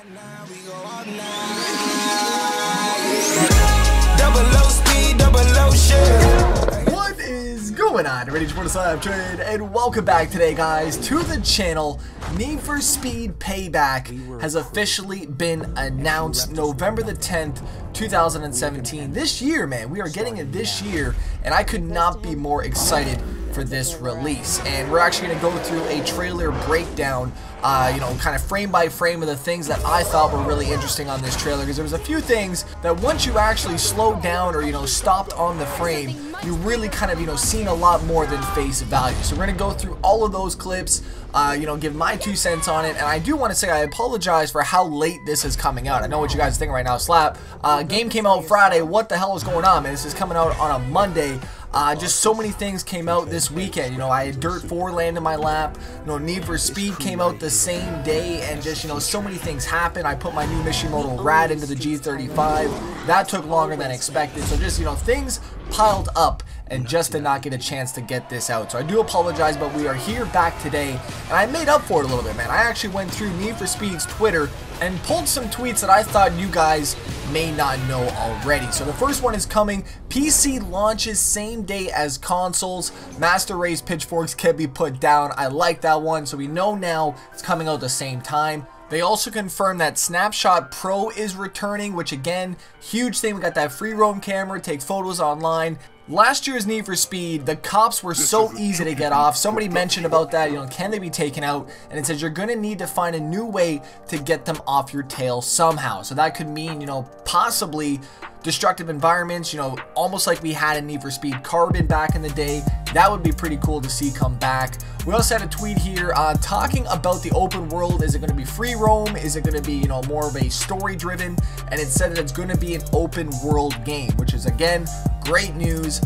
What is going on? Ready for the SLAP Train, and welcome back today, guys, to the channel. Need for Speed Payback has officially been announced November the 10th, 2017. This year, man, we are getting it this year, and I could not be more excited for this release. And we're actually going to go through a trailer breakdown, kind of frame by frame of the things that I thought were really interesting on this trailer, because there was a few things that once you actually slowed down or stopped on the frame, you really kind of seen a lot more than face value. So we're going to go through all of those clips, give my 2 cents on it. And I do want to say I apologize for how late this is coming out. I know what you guys think right now. Slap game came out Friday. What the hell is going on, man? This is coming out on a Monday. Just so many things came out this weekend. I had Dirt 4 land in my lap. Need for Speed came out the same day, and just so many things happened. I put my new Mishimoto Rad into the G35. That took longer than expected. So just things piled up, and just did not get a chance to get this out. So I do apologize, but we are here back today, and I made up for it a little bit, man. I actually went through Need for Speed's Twitter and pulled some tweets that I thought you guys may not know already. So the first one is coming. PC launches same day as consoles. Master Race pitchforks can be put down. I like that one. So we know now it's coming out the same time. They also confirmed that Snapshot Pro is returning, which again, huge thing. We got that free roam camera, take photos online. Last year's Need for Speed, the cops were so easy to get off. Somebody mentioned about that, can they be taken out? And it says you're going to need to find a new way to get them off your tail somehow. So that could mean, possibly destructive environments, almost like we had in Need for Speed Carbon back in the day. That would be pretty cool to see come back. We also had a tweet here talking about the open world. Is it going to be free roam? Is it going to be, more of a story driven? And it said that it's going to be an open world game, which is, again, great news.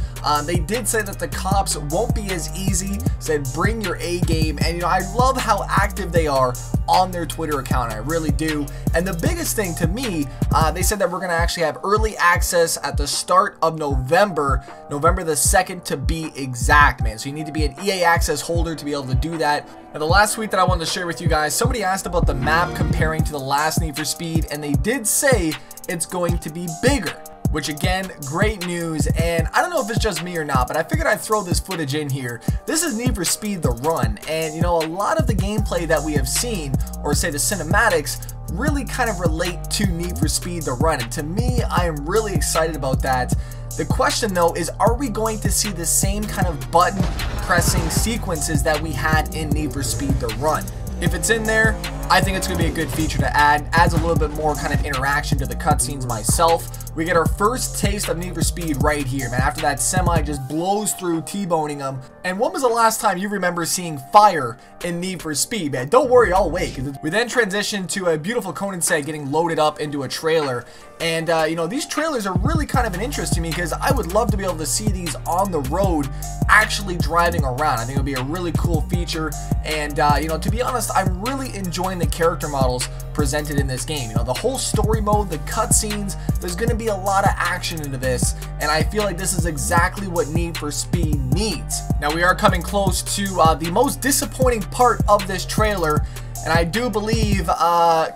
They did say that the cops won't be as easy, said bring your A game, and I love how active they are on their Twitter account. I really do. And the biggest thing to me, they said that we're going to actually have early access at the start of November the 2nd to be exact, man. So you need to be an EA access holder to be able to do that. Now, the last tweet that I wanted to share with you guys, somebody asked about the map comparing to the last Need for Speed, and they did say it's going to be bigger, which again, great news. And I don't know if it's just me or not, but I figured I'd throw this footage in here. This is Need for Speed The Run, and a lot of the gameplay that we have seen, or say the cinematics, really kind of relate to Need for Speed The Run, and to me, I am really excited about that. The question though is, are we going to see the same kind of button pressing sequences that we had in Need for Speed The Run? If it's in there, I think it's going to be a good feature to add. Adds a little bit more kind of interaction to the cutscenes myself. We get our first taste of Need for Speed right here, man. After that semi just blows through, T-boning them. And when was the last time you remember seeing fire in Need for Speed, man? Don't worry, I'll wait. We then transition to a beautiful Conan set getting loaded up into a trailer. And, these trailers are really kind of an interest to me, because I would love to be able to see these on the road actually driving around. I think it would be a really cool feature. And, to be honest, I'm really enjoying the character models presented in this game. The whole story mode, the cutscenes, there's going to be a lot of action into this, and I feel like this is exactly what Need for Speed needs. Now, we are coming close to the most disappointing part of this trailer, and I do believe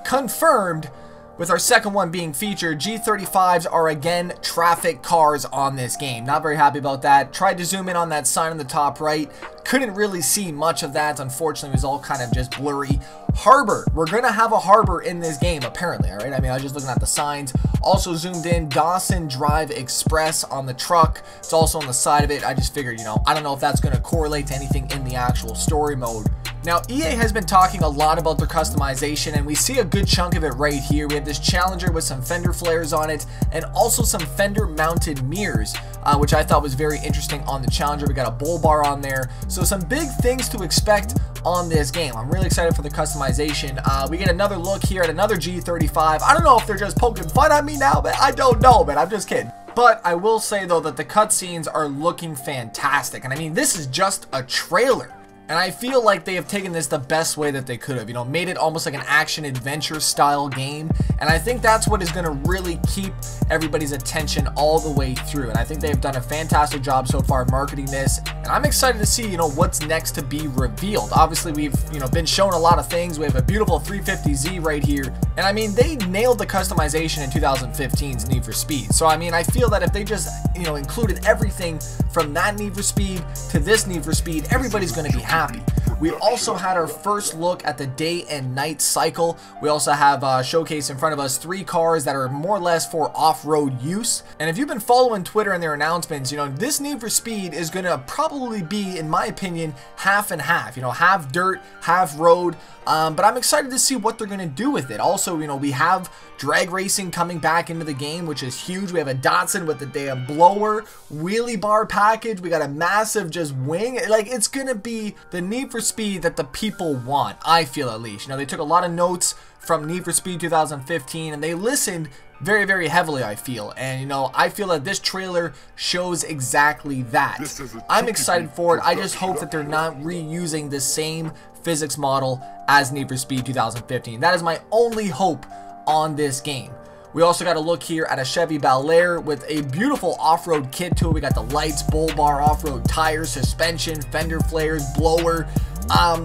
confirmed, with our second one being featured. G35s are again traffic cars on this game. Not very happy about that. Tried to zoom in on that sign on the top right. Couldn't really see much of that. Unfortunately, it was all kind of just blurry. Harbor. We're going to have a harbor in this game, apparently, all right? I mean, I was just looking at the signs. Also zoomed in, Dawson Drive Express on the truck. It's also on the side of it. I just figured, I don't know if that's going to correlate to anything in the actual story mode. Now, EA has been talking a lot about their customization, and we see a good chunk of it right here. We have this Challenger with some fender flares on it, and also some fender mounted mirrors, which I thought was very interesting on the Challenger. We got a bull bar on there, so some big things to expect on this game. I'm really excited for the customization. We get another look here at another G35. I don't know if they're just poking fun at me now, but I don't know, man. I'm just kidding. But I will say, though, that the cutscenes are looking fantastic. And I mean, this is just a trailer. And I feel like they have taken this the best way that they could have, you know, made it almost like an action-adventure style game. And I think that's what is going to really keep everybody's attention all the way through. And I think they've done a fantastic job so far marketing this. And I'm excited to see, you know, what's next to be revealed. Obviously, we've, you know, been shown a lot of things. We have a beautiful 350Z right here. And I mean, they nailed the customization in 2015's Need for Speed. So I mean, I feel that if they just, you know, included everything from that Need for Speed to this Need for Speed, everybody's going to be happy. We also had our first look at the day and night cycle. We also have showcased in front of us 3 cars that are more or less for off-road use. And if you've been following Twitter and their announcements, you know, this Need for Speed is going to probably be, in my opinion, half and half. You know, half dirt, half road. But I'm excited to see what they're going to do with it. Also, you know, we have drag racing coming back into the game, which is huge. We have a Datsun with the damn blower, wheelie bar package. We got a massive just wing. Like, it's going to be the Need for Speed that the people want, I feel at least. You know, they took a lot of notes from Need for Speed 2015 and they listened very, very heavily, I feel. And, you know, I feel that this trailer shows exactly that. I'm excited for it. I just hope that they're not reusing the same physics model as Need for Speed 2015. That is my only hope on this game. We also got a look here at a Chevy Bel Air with a beautiful off-road kit to it. We got the lights, bull bar, off-road tires, suspension, fender flares, blower.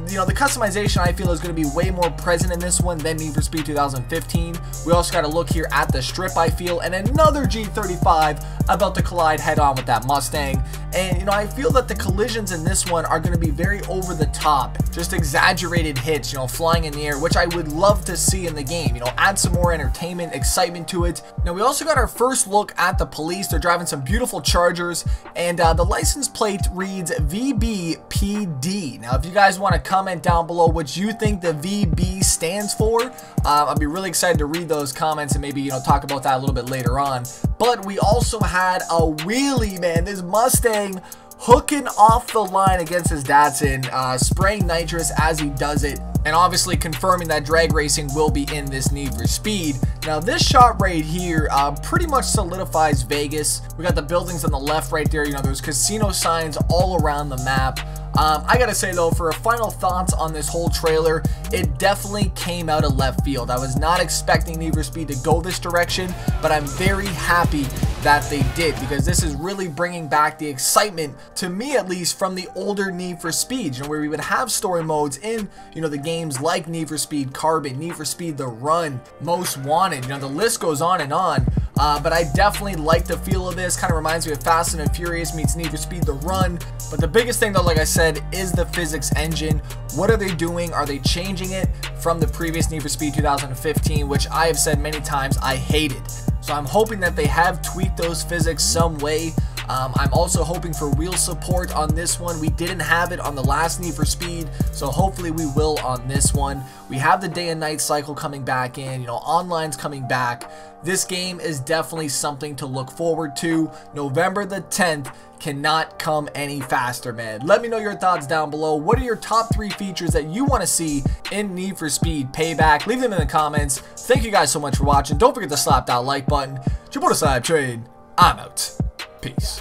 You know, the customization I feel is going to be way more present in this one than Need for Speed 2015. We also got a look here at the strip, I feel, and another G35 about to collide head-on with that Mustang. And, you know, I feel that the collisions in this one are going to be very over the top, just exaggerated hits, you know, flying in the air, which I would love to see in the game. You know, add some more entertainment, excitement to it. Now, we also got our first look at the police. They're driving some beautiful Chargers, and the license plate reads VBPD. Now, if you guys want to comment down below what you think the VB stands for, I'll be really excited to read those comments and maybe, you know, talk about that a little bit later on. But we also had a wheelie, man. This Mustang hooking off the line against his Datsun, spraying nitrous as he does it, and obviously confirming that drag racing will be in this Need for Speed. Now, this shot right here pretty much solidifies Vegas. We got the buildings on the left right there. You know, there's casino signs all around the map. I gotta say though, for a final thoughts on this whole trailer, it definitely came out of left field. I was not expecting Need for Speed to go this direction, but I'm very happy that they did, because this is really bringing back the excitement, to me at least, from the older Need for Speed, you know, where we would have story modes in, you know, the games like Need for Speed Carbon, Need for Speed The Run, Most Wanted, you know, the list goes on and on. But I definitely like the feel of this. Kind of reminds me of Fast and Furious meets Need for Speed The Run. But the biggest thing though, like I said, is the physics engine. What are they doing? Are they changing it from the previous Need for Speed 2015, which I have said many times I hated? So I'm hoping that they have tweaked those physics some way. I'm also hoping for wheel support on this one. We didn't have it on the last Need for Speed, so hopefully we will on this one. We have the day and night cycle coming back in, you know, online's coming back. This game is definitely something to look forward to. November the 10th cannot come any faster, man. Let me know your thoughts down below. What are your top 3 features that you want to see in Need for Speed Payback? Leave them in the comments. Thank you guys so much for watching. Don't forget to slap that like button. It's your boy, the SLAPTrain. I'm out. Peace.